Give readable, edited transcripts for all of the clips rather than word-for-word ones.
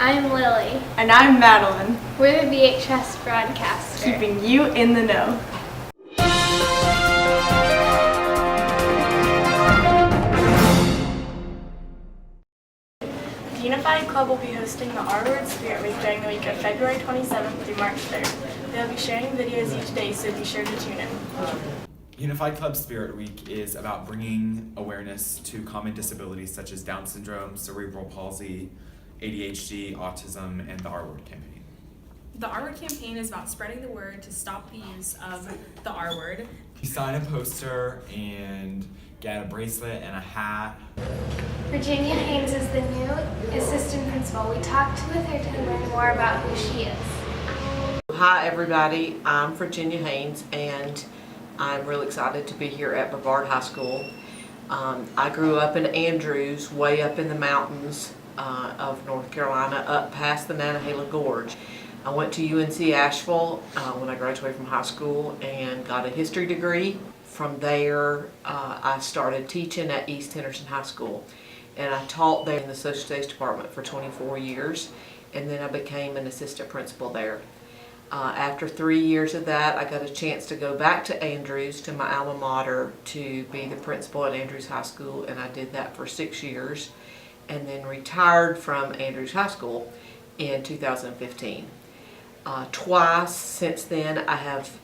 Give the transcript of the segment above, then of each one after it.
I'm Lily. And I'm Madeline. We're the BHS Broadcaster. Keeping you in the know. The Unified Club will be hosting the R-Word Spirit Week during the week of February 27th through March 3rd. They'll be sharing videos each day, so be sure to tune in. Unified Club Spirit Week is about bringing awareness to common disabilities such as Down syndrome, cerebral palsy, ADHD, autism, and the R-Word campaign. The R-Word campaign is about spreading the word to stop the use of the R-Word. You sign a poster and get a bracelet and a hat. Virginia Haynes is the new assistant principal. We talked with her to learn more about who she is. Hi everybody, I'm Virginia Haynes and I'm really excited to be here at Brevard High School. I grew up in Andrews, way up in the mountains of North Carolina, up past the Nantahala Gorge. I went to UNC Asheville when I graduated from high school and got a history degree. From there, I started teaching at East Henderson High School, and I taught there in the social studies department for 24 years, and then I became an assistant principal there. After 3 years of that, I got a chance to go back to Andrews, to my alma mater, to be the principal at Andrews High School, and I did that for 6 years, and then retired from Andrews High School in 2015. Twice since then, I have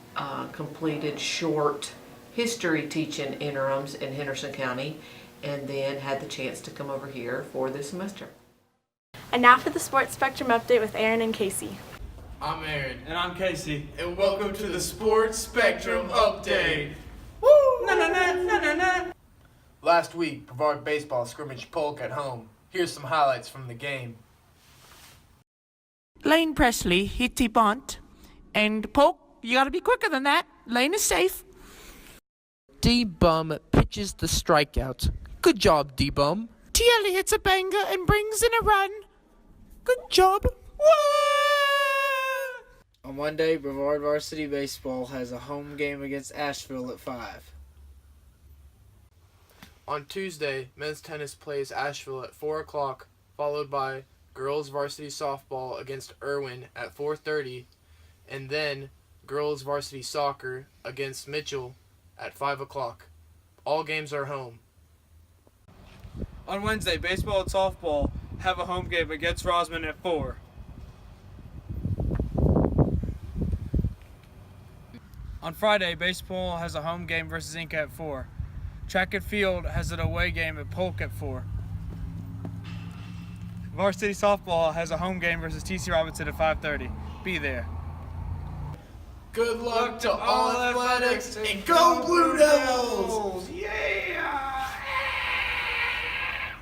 completed short history teaching interims in Henderson County, and then had the chance to come over here for this semester. And now for the Sports Spectrum update with Aaron and Casey. I'm Aaron. And I'm Casey. And welcome to the Sports Spectrum Update. Woo! Na na na na na na. Last week, Brevard baseball scrimmaged Polk at home. Here's some highlights from the game. Lane Presley hit the bunt. And Polk, you gotta be quicker than that. Lane is safe. D-Bum pitches the strikeout. Good job, D-Bum. Tielli hits a banger and brings in a run. Good job. Woo! On Monday, Brevard Varsity Baseball has a home game against Asheville at 5. On Tuesday, men's tennis plays Asheville at 4 o'clock, followed by girls varsity softball against Irwin at 4:30, and then girls varsity soccer against Mitchell at 5 o'clock. All games are home. On Wednesday, baseball and softball have a home game against Rosman at 4. On Friday, baseball has a home game versus Inca at 4. Track and field has an away game at Polk at 4. Varsity softball has a home game versus TC Robinson at 5:30. Be there. Good luck to all athletics and go Blue Devils!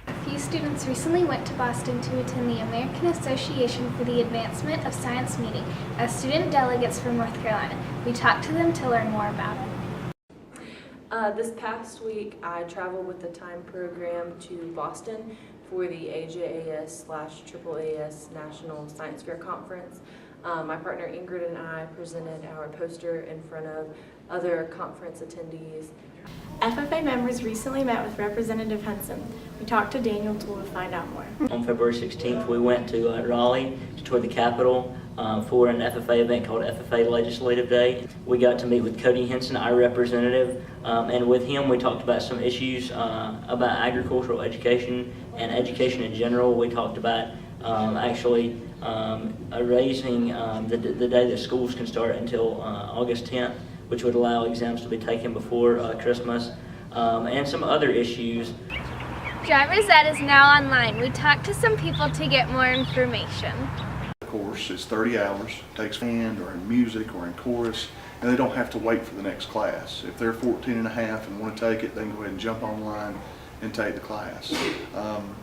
A few students recently went to Boston to attend the American Association for the Advancement of Science meeting as student delegates from North Carolina. We talked to them to learn more about it. This past week, I traveled with the Time program to Boston for the AAAS/AAAS National Science Fair Conference. My partner Ingrid and I presented our poster in front of other conference attendees. FFA members recently met with Representative Henson. We talked to Daniel Toole to find out more. On February 16th, we went to Raleigh to tour the Capitol for an FFA event called FFA Legislative Day. We got to meet with Cody Henson, our representative, and with him we talked about some issues about agricultural education and education in general. We talked about raising the day that schools can start until August 10th, which would allow exams to be taken before Christmas, and some other issues. Driver's Ed is now online. We talked to some people to get more information. The course is 30 hours, takes band or in music or in chorus, and they don't have to wait for the next class. If they're 14 and a half and want to take it, they can go ahead and jump online and take the class.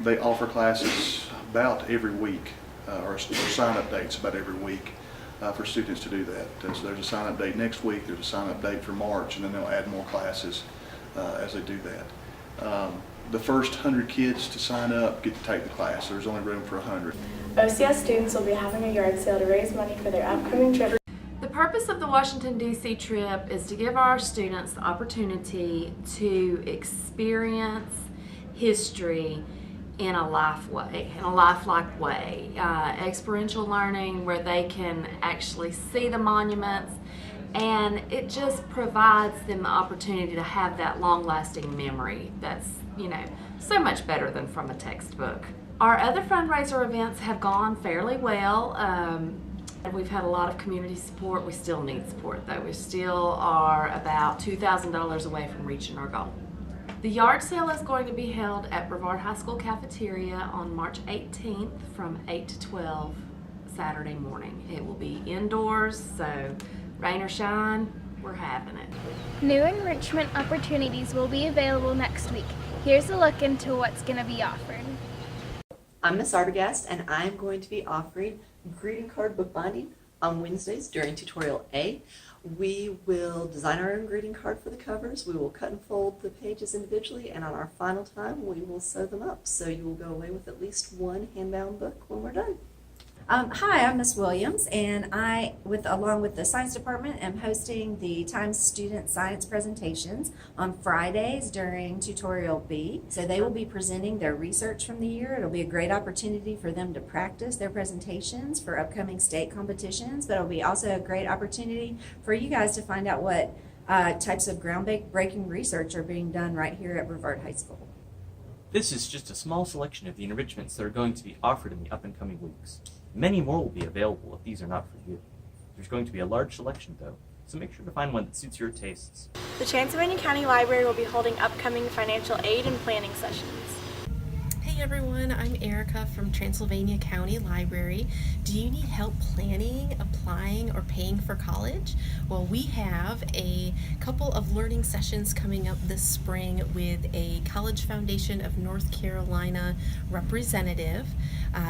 They offer classes about every week, or sign-up dates about every week for students to do that. So there's a sign-up date next week, there's a sign-up date for March, and then they'll add more classes as they do that. The first 100 kids to sign up get to take the class. There's only room for 100. OCS students will be having a yard sale to raise money for their upcoming trip. The purpose of the Washington, D.C. trip is to give our students the opportunity to experience history in a lifelike way. Experiential learning where they can actually see the monuments, and it just provides them the opportunity to have that long-lasting memory that's, you know, so much better than from a textbook. Our other fundraiser events have gone fairly well. We've had a lot of community support. We still need support though. We still are about $2,000 away from reaching our goal. The yard sale is going to be held at Brevard High School cafeteria on March 18th from 8 to 12 Saturday morning. It will be indoors, so rain or shine, we're having it. New enrichment opportunities will be available next week. Here's a look into what's going to be offered. I'm Miss Arbogast, and I'm going to be offering greeting card bookbinding on Wednesdays during tutorial A. We will design our own greeting card for the covers. We will cut and fold the pages individually, and on our final time we will sew them up. So you will go away with at least one hand-bound book when we're done. Hi, I'm Miss Williams, and I, along with the science department, am hosting the Times Student Science presentations on Fridays during tutorial B. So they will be presenting their research from the year. It'll be a great opportunity for them to practice their presentations for upcoming state competitions, but it'll be also a great opportunity for you guys to find out what types of groundbreaking research are being done right here at Brevard High School. This is just a small selection of the enrichments that are going to be offered in the up-and-coming weeks. Many more will be available if these are not for you. There's going to be a large selection though, so make sure to find one that suits your tastes. The Transylvania County Library will be holding upcoming financial aid and planning sessions. Hey everyone, I'm Erica from Transylvania County Library. Do you need help planning, applying, or paying for college? Well, we have a couple of learning sessions coming up this spring with a College Foundation of North Carolina representative.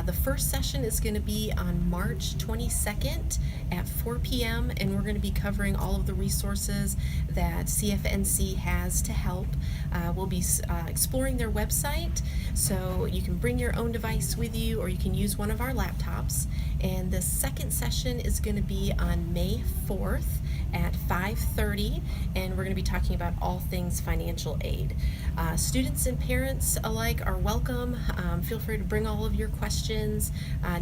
The first session is going to be on March 22nd at 4 p.m. and we're going to be covering all of the resources that CFNC has to help. We'll be exploring their website, so you can bring your own device with you or you can use one of our laptops. And the second session is going to be on May 4th at 5:30, and we're going to be talking about all things financial aid. Students and parents alike are welcome. Feel free to bring all of your questions.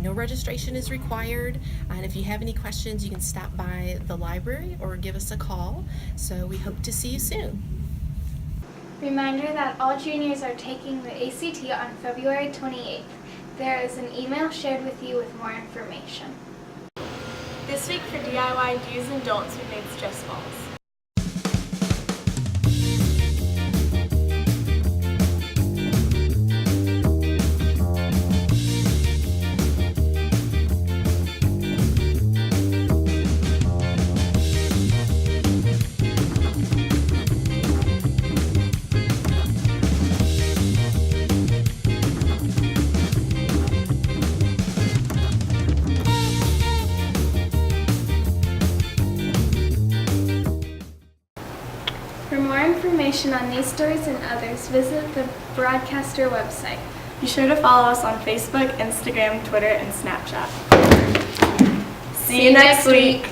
No registration is required, and if you have any questions you can stop by the library or give us a call. So we hope to see you soon. Reminder that all juniors are taking the ACT on February 28th. There is an email shared with you with more information. This week for DIY do's and don'ts, we made stress balls. For more information on these stories and others, visit the Broadcaster website. Be sure to follow us on Facebook, Instagram, Twitter, and Snapchat. See you next week.